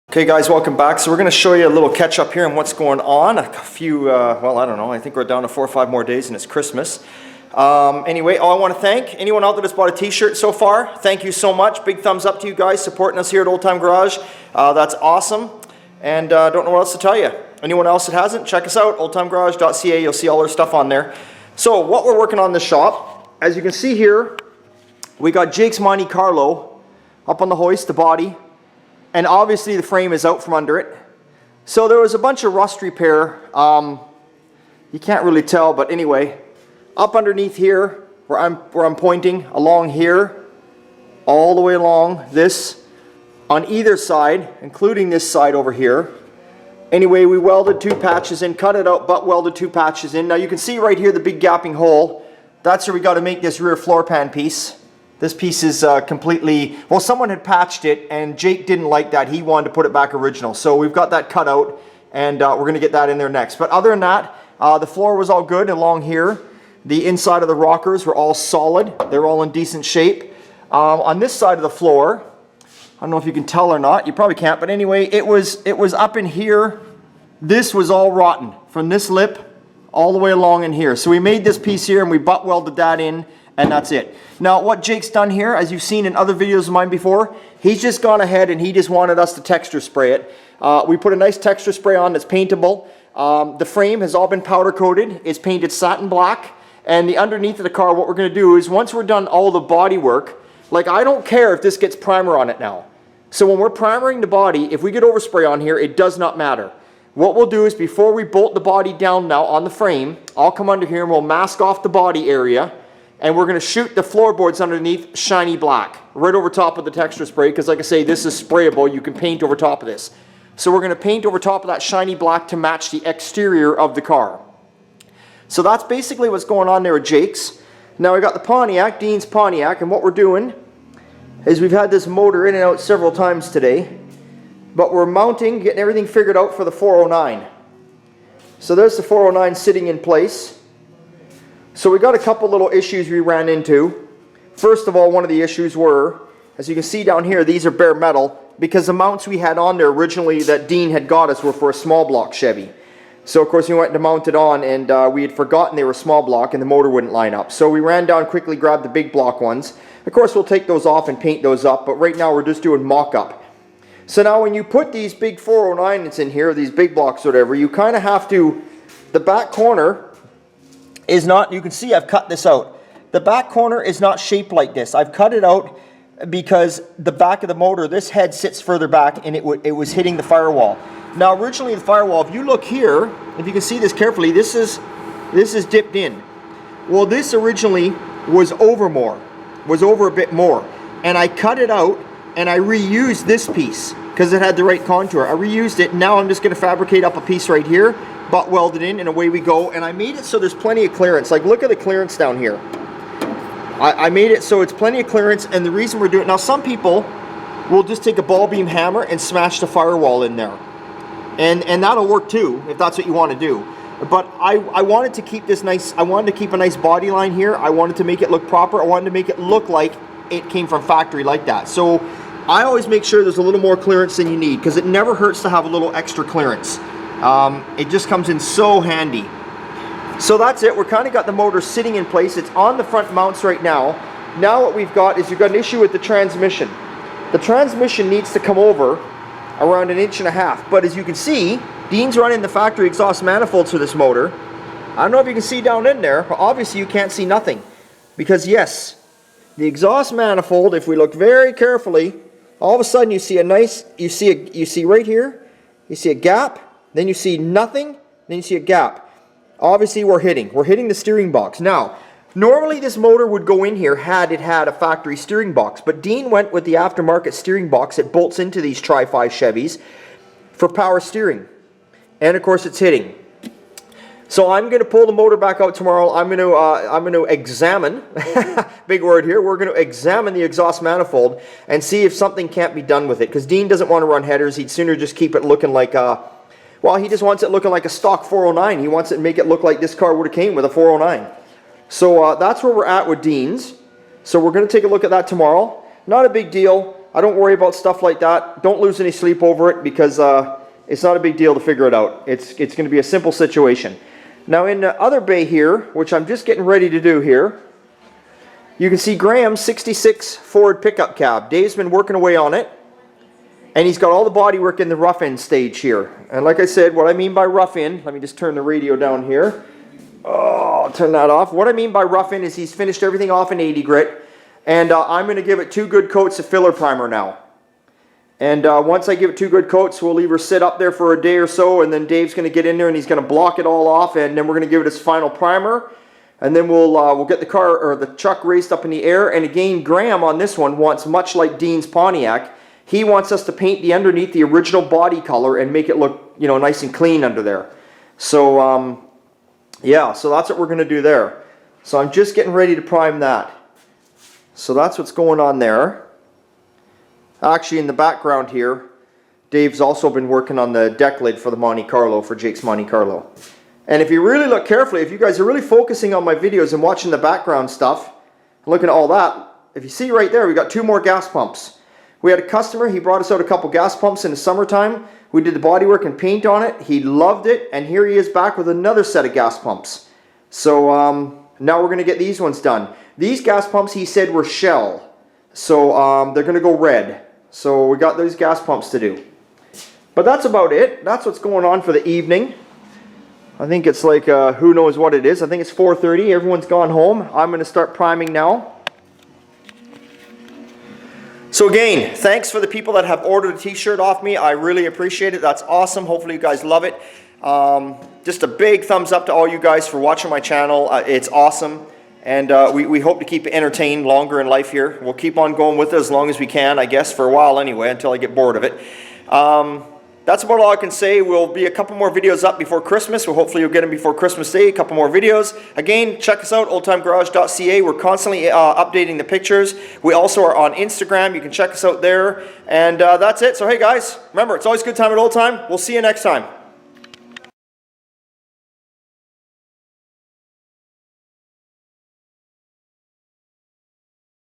Okay guys, welcome back. So we're going to show you a little catch up here on what's going on. A few, well I don't know, I think we're down to 4 or 5 more days and it's Christmas. Anyway, I want to thank anyone out there that's bought a t-shirt so far. Thank you so much. Big thumbs up to you guys supporting us here at Old Time Garage. That's awesome. And don't know what else to tell you. Anyone else that hasn't, check us out, oldtimegarage.ca. You'll see all our stuff on there. So what we're working on in the shop, as you can see here, we got Jake's Monte Carlo up on the hoist, the body. And obviously the frame is out from under it. So there was a bunch of rust repair. You can't really tell, but anyway, up underneath here, where I'm pointing, along here, all the way along this, on either side, including this side over here. Anyway, we welded 2 patches in, cut it out, but welded 2 patches in. Now you can see right here the big gapping hole. That's where we got to make this rear floor pan piece. This piece is completely, well, someone had patched it and Jake didn't like that. He wanted to put it back original. So we've got that cut out and we're going to get that in there next. But other than that, the floor was all good along here. The inside of the rockers were all solid. They're all in decent shape. On this side of the floor, I don't know if you can tell or not. You probably can't. But anyway, it was up in here. This was all rotten from this lip all the way along in here. So we made this piece here and we butt welded that in. And that's it. Now what Jake's done here, as you've seen in other videos of mine before, he's just gone ahead and he just wanted us to texture spray it. We put a nice texture spray on that's paintable. The frame has all been powder coated. It's painted satin black. And the underneath of the car, what we're going to do is once we're done all the body work, like I don't care if this gets primer on it now. So when we're primering the body, if we get overspray on here, it does not matter. What we'll do is before we bolt the body down now on the frame, I'll come under here and we'll mask off the body area. And we're going to shoot the floorboards underneath shiny black, right over top of the texture spray, because like I say, this is sprayable. You can paint over top of this. So we're going to paint over top of that shiny black to match the exterior of the car. So that's basically what's going on there at Jake's. Now we got the Pontiac, Dean's Pontiac, and what we're doing is we've had this motor in and out several times today, but we're mounting, getting everything figured out for the 409. So there's the 409 sitting in place. So we got a couple little issues we ran into. First of all, one of the issues were, as you can see down here, these are bare metal because the mounts we had on there originally that Dean had got us were for a small block Chevy. So of course we went to mount it on and we had forgotten they were small block and the motor wouldn't line up. So we ran down, quickly grabbed the big block ones. Of course we'll take those off and paint those up, but right now we're just doing mock-up. So now when you put these big 409s in here, these big blocks or whatever, you kind of have to, the back corner is not, you can see I've cut this out. The back corner is not shaped like this. I've cut it out because the back of the motor, this head sits further back and it was hitting the firewall. Now originally the firewall, if you look here, if you can see this carefully, this is dipped in. Well, this originally was over a bit more. And I cut it out and I reused this piece because it had the right contour. I reused it. Now I'm just going to fabricate up a piece right here, butt welded in, and away we go. And I made it so there's plenty of clearance. Like look at the clearance down here. I made it so it's plenty of clearance, and the reason we're doing it, now some people will just take a ball beam hammer and smash the firewall in there. And that'll work too, if that's what you want to do. But I wanted to keep this nice, I wanted to keep a nice body line here. I wanted to make it look proper. I wanted to make it look like it came from factory like that. So I always make sure there's a little more clearance than you need, because it never hurts to have a little extra clearance. It just comes in so handy. So that's it. We're kind of got the motor sitting in place. It's on the front mounts right now. Now what we've got is you've got an issue with the transmission. The transmission needs to come over around 1.5 inches. But as you can see, Dean's running the factory exhaust manifolds for this motor. I don't know if you can see down in there, but obviously you can't see nothing. Because yes, the exhaust manifold, if we look very carefully, all of a sudden you see a nice, you see right here, you see a gap, then you see nothing, then you see a gap. Obviously we're hitting the steering box. Now, normally this motor would go in here had it had a factory steering box, but Dean went with the aftermarket steering box that bolts into these Tri-5 Chevys for power steering. And of course it's hitting. So I'm going to pull the motor back out tomorrow. I'm going to examine, big word here, we're going to examine the exhaust manifold and see if something can't be done with it. Because Dean doesn't want to run headers. He'd sooner just keep it looking like, well, he just wants it looking like a stock 409. He wants it to make it look like this car would have came with a 409. So that's where we're at with Dean's. So we're going to take a look at that tomorrow. Not a big deal. I don't worry about stuff like that. Don't lose any sleep over it, because it's not a big deal to figure it out. It's going to be a simple situation. Now in the other bay here, which I'm just getting ready to do here, you can see Graham's 66 Ford pickup cab. Dave's been working away on it, and he's got all the body work in the rough in stage here. And like I said, what I mean by rough in, let me just turn the radio down here. Oh, I'll turn that off. What I mean by rough in is he's finished everything off in 80 grit, and I'm going to give it 2 good coats of filler primer now. And once I give it 2 good coats, we'll leave her sit up there for a day or so, and then Dave's going to get in there and he's going to block it all off, and then we're going to give it its final primer. And then we'll get the car or the truck raised up in the air. And again, Graham on this one wants, much like Dean's Pontiac, he wants us to paint the underneath the original body color and make it look, you know, nice and clean under there. So yeah, so that's what we're going to do there. So I'm just getting ready to prime that. So that's what's going on there. Actually, in the background here, Dave's also been working on the deck lid for the Monte Carlo, for Jake's Monte Carlo. And if you really look carefully, if you guys are really focusing on my videos and watching the background stuff, looking at all that, if you see right there, we got 2 more gas pumps. We had a customer, he brought us out a couple gas pumps in the summertime. We did the bodywork and paint on it. He loved it, and here he is back with another set of gas pumps. So now we're going to get these ones done. These gas pumps, he said, were Shell. So they're going to go red. So we got those gas pumps to do. But that's about it. That's what's going on for the evening. I think it's like, who knows what it is. I think it's 4:30. Everyone's gone home. I'm going to start priming now. So again, thanks for the people that have ordered a t-shirt off me. I really appreciate it. That's awesome. Hopefully you guys love it. Just a big thumbs up to all you guys for watching my channel. It's awesome. And we hope to keep it entertained longer in life here. We'll keep on going with it as long as we can, I guess, for a while anyway, until I get bored of it. That's about all I can say. We'll be a couple more videos up before Christmas. Well, hopefully you'll get them before Christmas Day, a couple more videos. Again, check us out, oldtimegarage.ca. We're constantly updating the pictures. We also are on Instagram. You can check us out there. And that's it. So hey guys, remember, it's always a good time at Old Time. We'll see you next time.